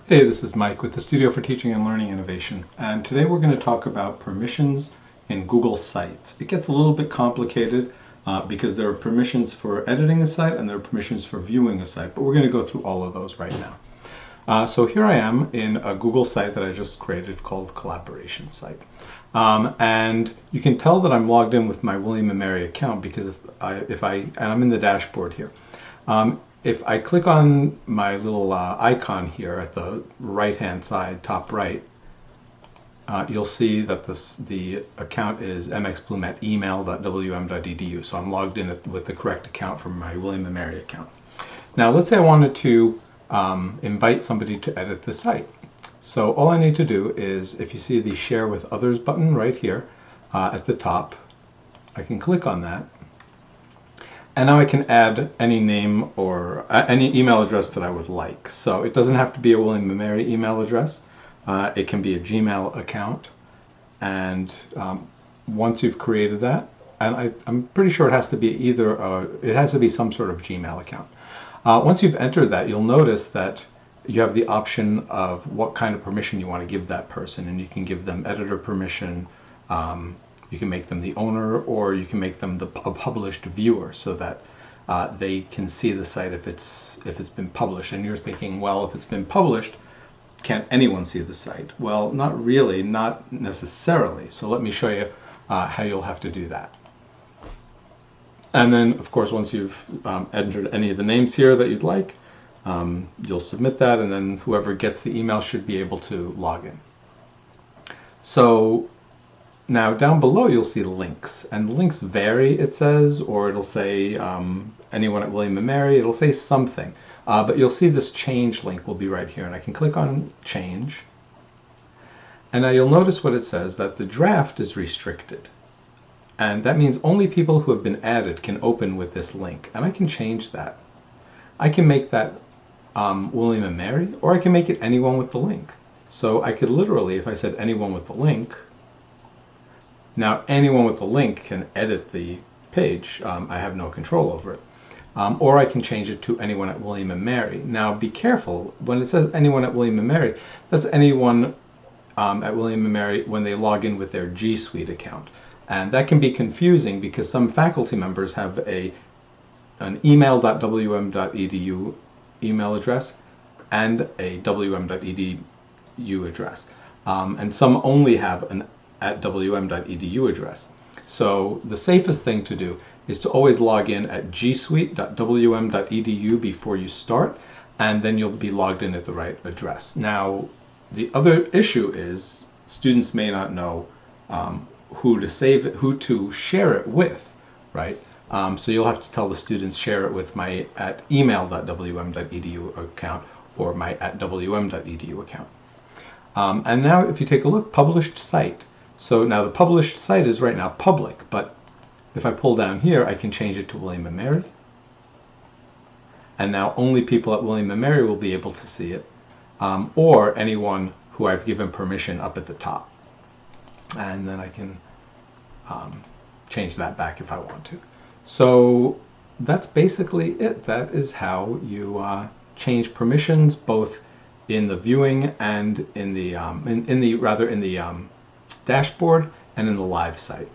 Hey, this is Mike with the Studio for Teaching and Learning Innovation, and today we're going to talk about permissions in Google Sites. It gets a little bit complicated because there are permissions for editing a site and there are permissions for viewing a site, but we're going to go through all of those right now. So here I am in a Google site that I just created called Collaboration Site. And you can tell that I'm logged in with my William & Mary account because and I'm in the dashboard here. If I click on my little icon here at the right-hand side, top right, you'll see that the account is mxbloom@email.wm.edu. So I'm logged in with the correct account from my William & Mary account. Now let's say I wanted to invite somebody to edit the site. So all I need to do is, if you see the Share with Others button right here at the top, I can click on that. And now I can add any name or any email address that I would like. So it doesn't have to be a William & Mary email address. It can be a Gmail account. And once you've created that, and I'm pretty sure it has to be it has to be some sort of Gmail account. Once you've entered that, you'll notice that you have the option of what kind of permission you want to give that person. And you can give them editor permission. You can make them the owner, or you can make them a published viewer so that they can see the site if it's been published. And you're thinking, well, if it's been published, can't anyone see the site? Well, not really, not necessarily. So let me show you how you'll have to do that. And then, of course, once you've entered any of the names here that you'd like, you'll submit that, and then whoever gets the email should be able to log in. So now down below you'll see links, and links vary, it says, or it'll say anyone at William & Mary, it'll say something. But you'll see this change link will be right here, and I can click on change. And now you'll notice what it says, that the draft is restricted. And that means only people who have been added can open with this link. And I can change that. I can make that William & Mary, or I can make it anyone with the link. So I could literally, if I said anyone with the link, now anyone with the link can edit the page. I have no control over it. Or I can change it to anyone at William & Mary. Now be careful, when it says anyone at William & Mary, that's anyone at William & Mary when they log in with their G Suite account. And that can be confusing because some faculty members have an email.wm.edu email address and a wm.edu address. And some only have an @wm.edu address. So the safest thing to do is to always log in at gsuite.wm.edu before you start, and then you'll be logged in at the right address. Now, the other issue is students may not know who to share it with, right? So you'll have to tell the students, share it with my @email.wm.edu account or my @wm.edu account. And now if you take a look, published site. So now the published site is right now public, but if I pull down here, I can change it to William & Mary. And now only people at William & Mary will be able to see it, or anyone who I've given permission up at the top. And then I can change that back if I want to. So that's basically it. That is how you change permissions, both in the viewing and in the dashboard and in the live site.